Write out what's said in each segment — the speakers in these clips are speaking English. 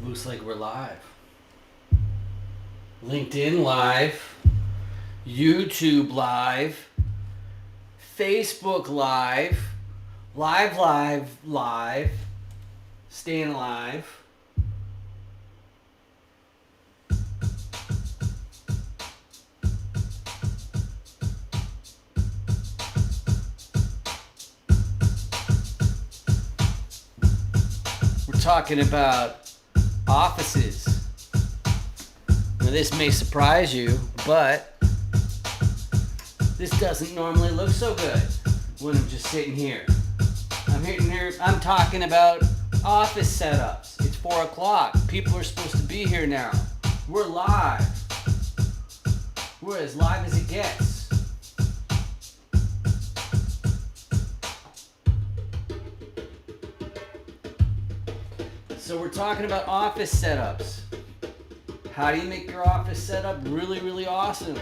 Looks like we're live. LinkedIn live, YouTube live, Facebook live, live, staying alive. We're talking about offices. Now this may surprise you, but this doesn't normally look so good when I'm just sitting here. I'm talking about office setups. It's 4 o'clock. People are supposed to be here now. We're live. We're as live as it gets. So we're talking about office setups. How do you make your office setup really, really awesome?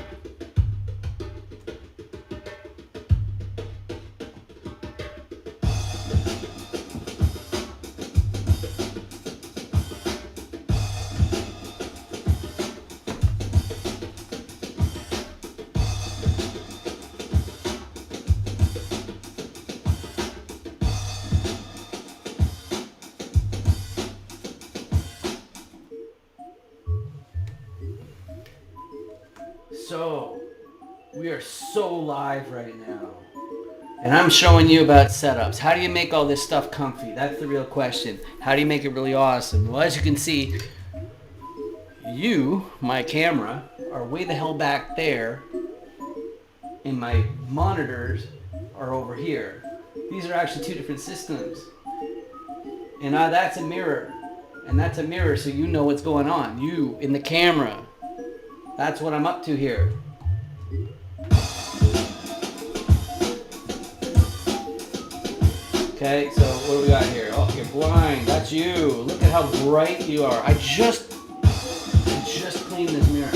So, we are so live right now. And I'm showing you about setups. How do you make all this stuff comfy? That's the real question. How do you make it really awesome? Well, as you can see, my camera, are way the hell back there, and my monitors are over here. These are actually two different systems. And that's a mirror. And that's a mirror so you know what's going on. You in the camera. That's what I'm up to here. Okay, so what do we got here? Oh, you're blind. That's you. Look at how bright you are. I just cleaned this mirror.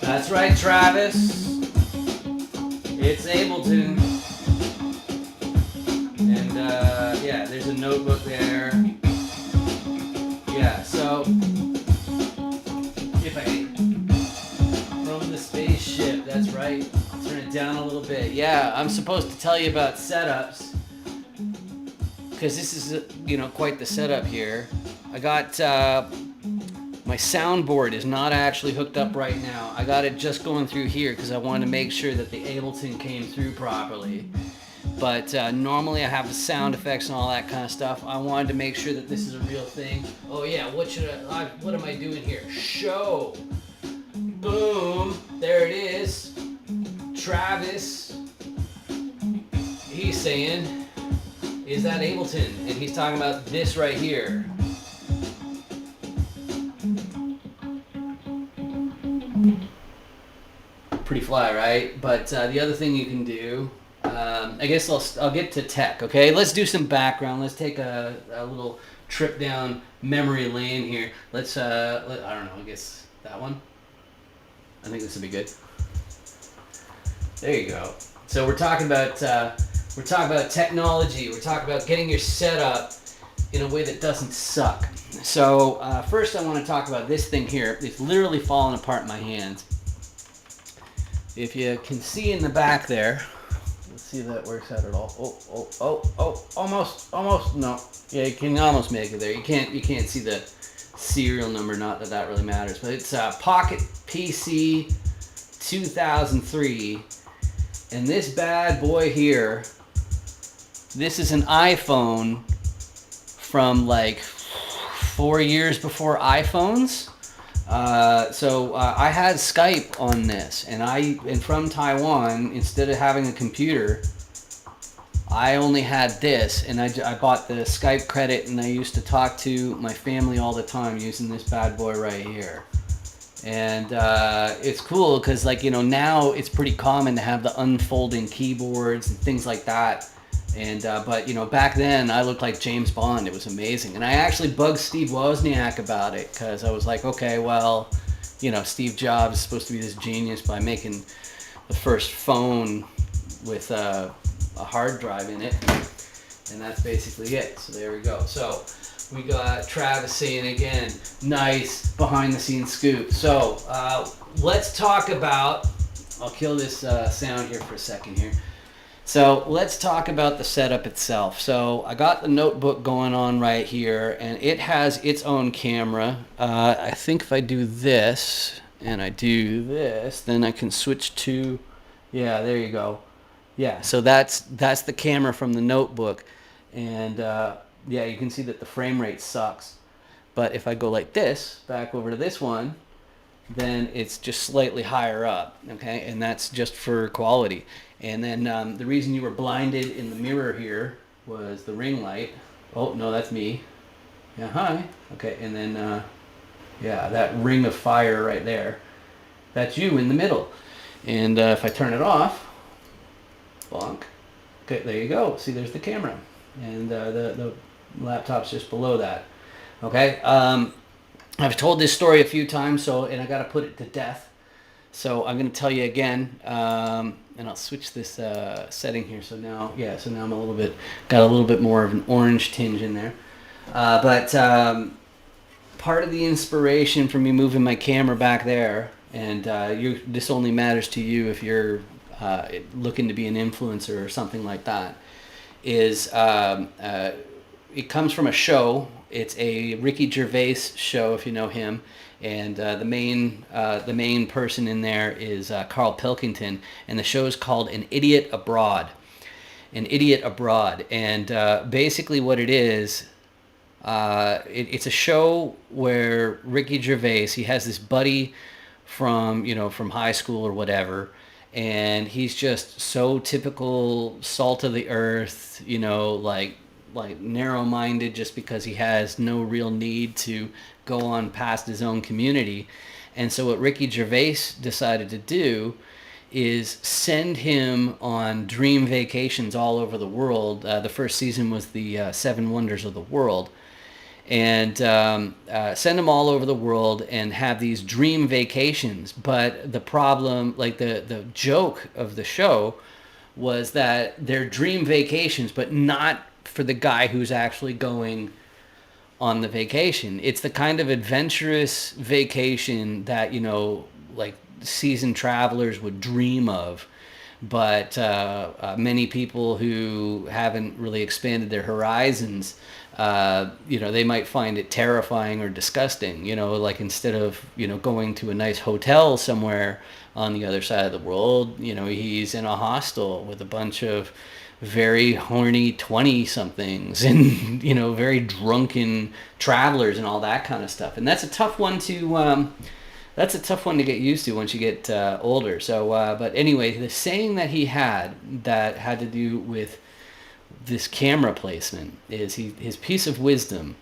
That's right, Travis. It's Ableton. And yeah, there's a notebook there. Yeah, so if I from the spaceship, that's right. Turn it down a little bit. Yeah, I'm supposed to tell you about setups because this is quite the setup here. I got my soundboard is not actually hooked up right now. I got it just going through here because I wanted to make sure that the Ableton came through properly. But normally I have the sound effects and all that kind of stuff. I wanted to make sure that this is a real thing. Oh yeah, what am I doing here? Show. Boom. There it is. Travis. He's saying, is that Ableton? And he's talking about this right here. Pretty fly, right? But the other thing you can do, I guess I'll get to tech. Okay, let's do some background. Let's take a little trip down memory lane here. Let's I don't know. I guess that one. I think this would be good. There you go. So we're talking about technology. We're talking about getting your setup in a way that doesn't suck. So first, I want to talk about this thing here. It's literally falling apart in my hands. If you can see in the back there, let's see if that works out at all. Almost. No, yeah, you can almost make it there. You can't see the serial number. Not that that really matters, but it's Pocket PC 2003, and this bad boy here This is an iPhone from like 4 years before iPhones. I had Skype on this, and from Taiwan, instead of having a computer, I only had this, and I bought the Skype credit, and I used to talk to my family all the time using this bad boy right here. And it's cool because, like, now it's pretty common to have the unfolding keyboards and things like that. And but back then I looked like James Bond. It was amazing, and I actually bugged Steve Wozniak about it because I was like, okay, well, Steve Jobs is supposed to be this genius by making the first phone with a hard drive in it, and that's basically it. So there we go. So we got Travis saying again, nice behind the scenes scoop. So let's talk about, I'll kill this sound here for a second here. So let's talk about the setup itself. So I got the notebook going on right here, and it has its own camera. I think if I do this and I do this, then I can switch to, yeah, there you go. Yeah, so that's the camera from the notebook, and yeah, you can see that the frame rate sucks. But if I go like this, back over to this one, then it's just slightly higher up, okay? And that's just for quality. And then the reason you were blinded in the mirror here was the ring light. Oh, no, that's me. Yeah, hi. Okay, and then, yeah, that ring of fire right there, that's you in the middle. And if I turn it off, bonk. Okay, there you go. See, there's the camera. And the laptop's just below that. Okay, I've told this story a few times, and I got to put it to death. So I'm going to tell you again, and I'll switch this setting here. So now I'm got a little bit more of an orange tinge in there. But part of the inspiration for me moving my camera back there, and this only matters to you if you're looking to be an influencer or something like that, is it comes from a show. It's a Ricky Gervais show, if you know him, and the main person in there is Carl Pilkington, and the show is called An Idiot Abroad. An Idiot Abroad, and basically what it is, it's a show where Ricky Gervais, he has this buddy from high school or whatever, and he's just so typical salt of the earth, like narrow-minded, just because he has no real need to go on past his own community. And so what Ricky Gervais decided to do is send him on dream vacations all over the world. The first season was the 7 Wonders of the World. And send them all over the world and have these dream vacations. But the problem, like the joke of the show, was that they're dream vacations, but not for the guy who's actually going on the vacation. It's the kind of adventurous vacation that, like seasoned travelers would dream of. But many people who haven't really expanded their horizons, they might find it terrifying or disgusting. Like instead of, going to a nice hotel somewhere on the other side of the world, he's in a hostel with a bunch of very horny 20-somethings and, very drunken travelers and all that kind of stuff. And that's a tough one to... That's a tough one to get used to once you get older. So, but anyway, the saying that he had that had to do with this camera placement is his piece of wisdom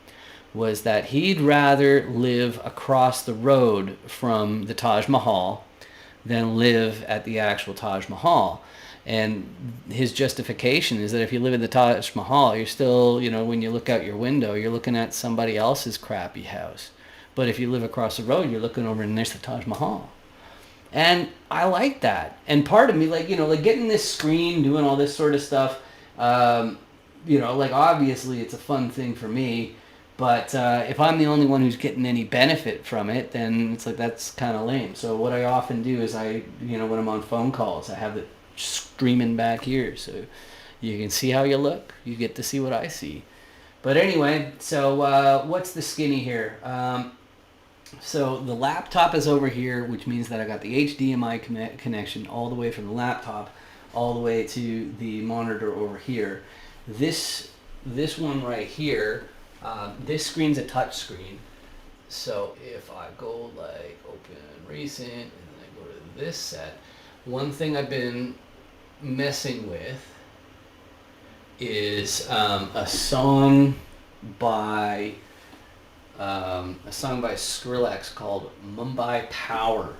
was that he'd rather live across the road from the Taj Mahal than live at the actual Taj Mahal. And his justification is that if you live in the Taj Mahal, you're still, when you look out your window, you're looking at somebody else's crappy house. But if you live across the road, you're looking over and there's the Taj Mahal. And I like that. And part of me, like getting this screen, doing all this sort of stuff, obviously it's a fun thing for me. But if I'm the only one who's getting any benefit from it, then it's like, that's kind of lame. So what I often do is when I'm on phone calls, I have it streaming back here. So you can see how you look. You get to see what I see. But anyway, so what's the skinny here? So the laptop is over here, which means that I got the HDMI connection all the way from the laptop all the way to the monitor over here. This one right here, this screen's a touch screen. So if I go like open recent and then I go to this set, one thing I've been messing with is a song by Skrillex called Mumbai Power.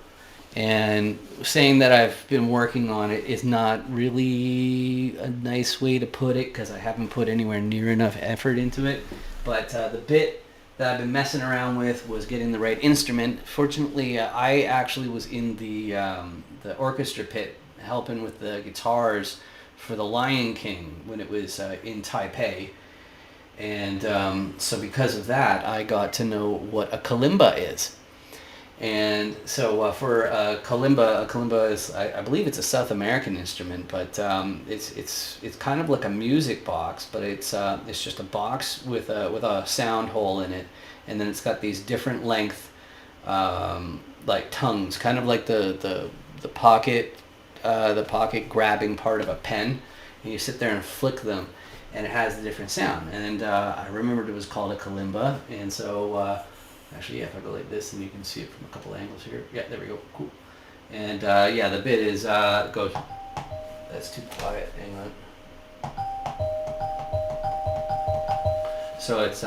And saying that I've been working on it is not really a nice way to put it, because I haven't put anywhere near enough effort into it. But the bit that I've been messing around with was getting the right instrument. Fortunately, I actually was in the orchestra pit helping with the guitars for The Lion King when it was in Taipei. And so because of that, I got to know what a kalimba is. And so for a kalimba is, I believe it's a South American instrument, but it's kind of like a music box, but it's just a box with a sound hole in it, and then it's got these different length like tongues, kind of like the pocket grabbing part of a pen, and you sit there and flick them, and it has the different sound. And I remembered it was called a kalimba, and so. Actually, yeah, if I go like this, and you can see it from a couple angles here. Yeah, there we go. Cool. And yeah, the bit is goes. That's too quiet. Hang on. So it's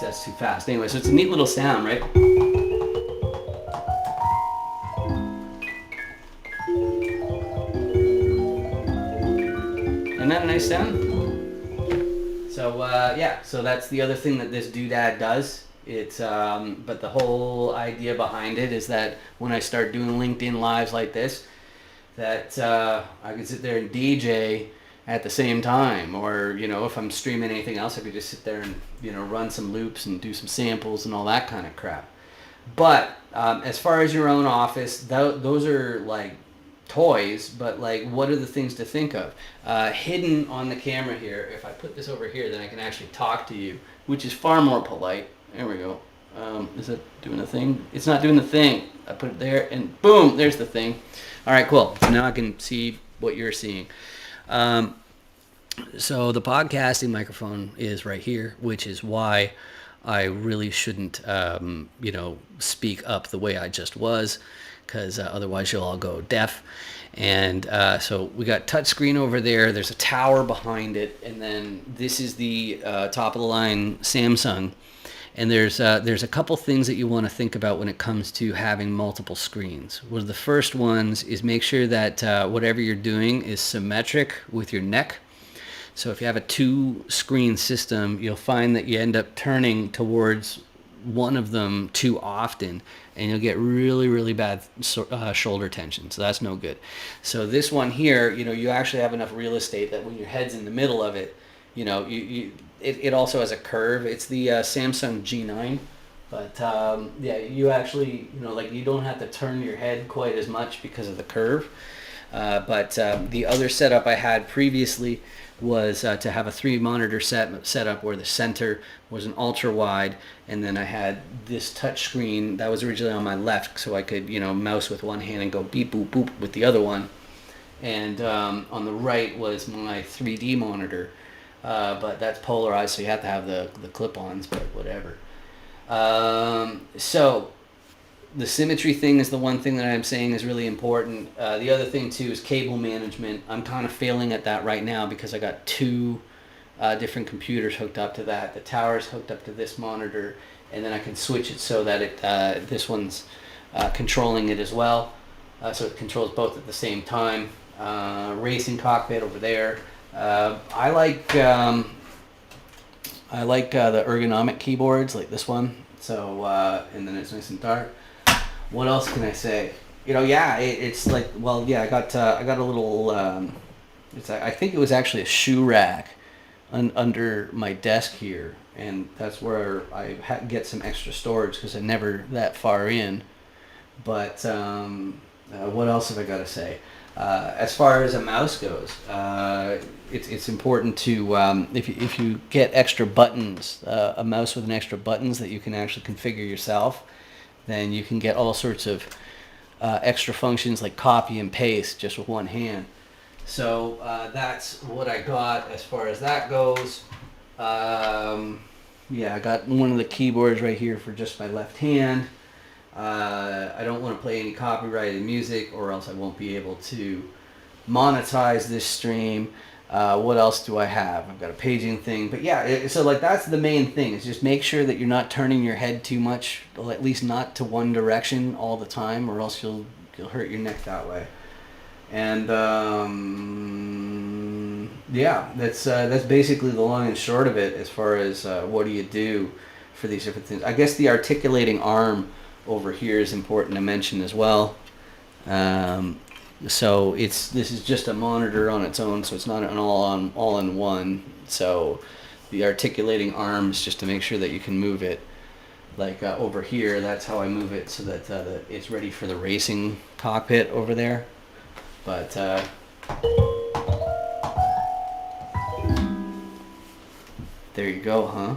that's too fast. Anyway, so it's a neat little sound, right? Isn't that a nice sound? So yeah, so that's the other thing that this doodad does. It's but the whole idea behind it is that when I start doing LinkedIn lives like this, that I could sit there and DJ at the same time, or if I'm streaming anything else, I could just sit there and run some loops and do some samples and all that kind of crap. But as far as your own office, those are like toys, but like, what are the things to think of? Hidden on the camera here, if I put this over here, then I can actually talk to you, which is far more polite. There we go. Is it doing the thing? It's not doing the thing. I put it there, and boom, there's the thing. All right, cool. So now I can see what you're seeing. So the podcasting microphone is right here, which is why I really shouldn't, speak up the way I just was, because otherwise you'll all go deaf. And so we got touchscreen over there. There's a tower behind it, and then this is the top of the line Samsung. And there's a couple things that you want to think about when it comes to having multiple screens. One of the first ones is make sure that whatever you're doing is symmetric with your neck. So if you have a 2-screen system, you'll find that you end up turning towards one of them too often, and you'll get really, really bad shoulder tension. So that's no good. So this one here, you actually have enough real estate that when your head's in the middle of it, it also has a curve. It's the Samsung G9, but yeah, you actually, you don't have to turn your head quite as much because of the curve. But the other setup I had previously was to have a 3-monitor setup where the center was an ultra wide, and then I had this touch screen that was originally on my left, so I could mouse with one hand and go beep boop boop with the other one, and on the right was my 3D monitor, but that's polarized, so you have to have the clip-ons, but whatever. So the symmetry thing is the one thing that I'm saying is really important. The other thing too is cable management. I'm kind of failing at that right now because I got 2 different computers hooked up to that. The tower's hooked up to this monitor, and then I can switch it so that this one's controlling it as well. So it controls both at the same time. Racing cockpit over there. I like the ergonomic keyboards like this one. So and then it's nice and dark. What else can I say? Yeah, it's like, well, yeah, I got a little. I think it was actually a shoe rack under my desk here, and that's where I get some extra storage because I'm never that far in. But what else have I got to say? As far as a mouse goes, it's important to if you get extra buttons, a mouse with an extra buttons that you can actually configure yourself. then you can get all sorts of extra functions like copy and paste just with one hand. So that's what I got as far as that goes. Yeah, I got one of the keyboards right here for just my left hand. I don't want to play any copyrighted music or else I won't be able to monetize this stream. What else do I have? I've got a paging thing. But yeah, so like that's the main thing, is just make sure that you're not turning your head too much, or at least not to one direction all the time, or else you'll hurt your neck that way. And yeah, that's basically the long and short of it as far as what do you do for these different things. I guess the articulating arm over here is important to mention as well. So this is just a monitor on its own, so it's not an all in one. So the articulating arms, just to make sure that you can move it. Like over here, that's how I move it so that it's ready for the racing cockpit over there. But there you go, huh?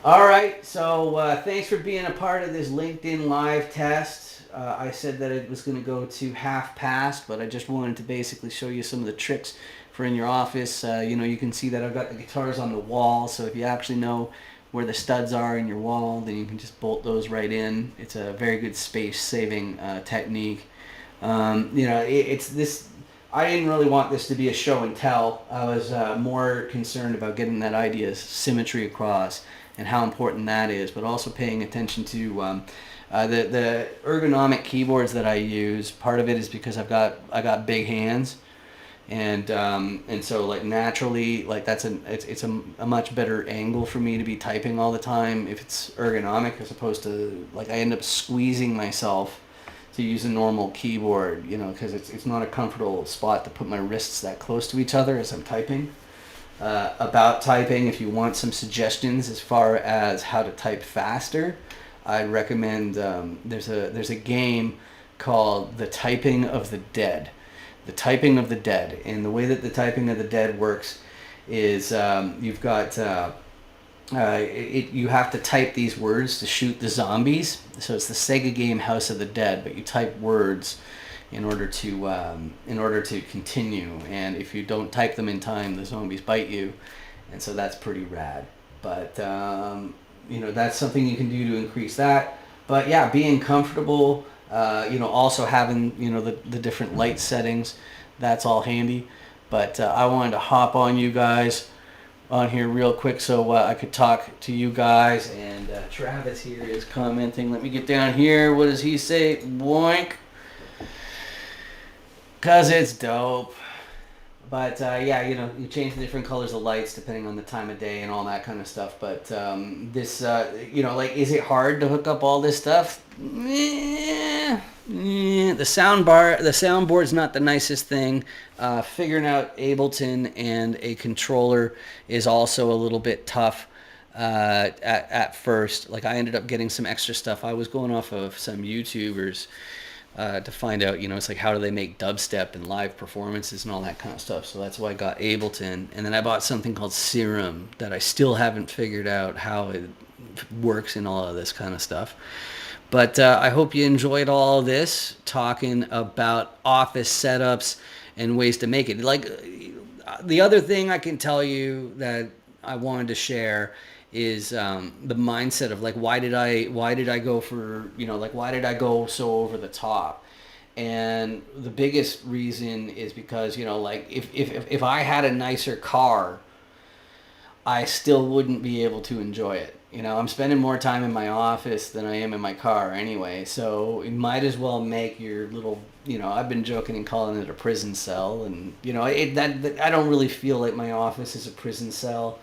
All right, so thanks for being a part of this LinkedIn Live test. I said that it was going to go to half past, but I just wanted to basically show you some of the tricks for in your office. You know, you can see that I've got the guitars on the wall, so if you actually know where the studs are in your wall, then you can just bolt those right in. It's a very good space-saving technique. You know, it's this. I didn't really want this to be a show and tell. I was more concerned about getting that idea symmetry across and how important that is, but also paying attention to the ergonomic keyboards that I use. Part of it is because I got big hands, and so like naturally, like it's a much better angle for me to be typing all the time if it's ergonomic, as opposed to like I end up squeezing myself to use a normal keyboard, you know, because it's not a comfortable spot to put my wrists that close to each other as I'm typing. About typing, if you want some suggestions as far as how to type faster, I'd recommend there's a game called The Typing of the Dead. The Typing of the Dead, and the way that the Typing of the Dead works is you've got you have to type these words to shoot the zombies. So it's the Sega game House of the Dead, but you type words in order to continue. And if you don't type them in time, the zombies bite you, and so that's pretty rad. But you know, that's something you can do to increase that. But yeah, being comfortable, you know, also having, you know, the different light settings, that's all handy. But I wanted to hop on you guys on here real quick so I could talk to you guys. And Travis here is commenting. Let me get down here. What does he say? Boink. 'Cause it's dope. But yeah, you know, you change the different colors of lights depending on the time of day and all that kind of stuff. But this, you know, like, is it hard to hook up all this stuff? The soundboard's not the nicest thing. Figuring out Ableton and a controller is also a little bit tough at first. Like, I ended up getting some extra stuff. I was going off of some YouTubers to find out, you know, it's like, how do they make dubstep and live performances and all that kind of stuff. So that's why I got Ableton. And then I bought something called Serum that I still haven't figured out how it works and all of this kind of stuff. But I hope you enjoyed all of this, talking about office setups and ways to make it. Like, the other thing I can tell you that I wanted to share is the mindset of, like, why did I go for, you know, like, why did I go so over the top? And the biggest reason is because, you know, like, if I had a nicer car, I still wouldn't be able to enjoy it. You know, I'm spending more time in my office than I am in my car anyway, so you might as well make your little, you know, I've been joking and calling it a prison cell, and, you know, that I don't really feel like my office is a prison cell.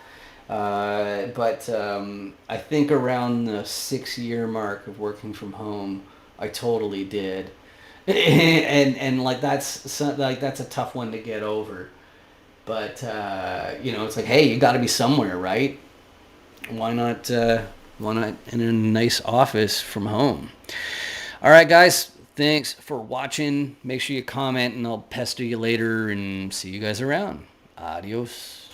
But I think around the 6-year mark of working from home, I totally did. and like that's a tough one to get over. But you know, it's like, hey, you got to be somewhere, right? Why not in a nice office from home? All right, guys, thanks for watching. Make sure you comment, and I'll pester you later, and see you guys around. Adios.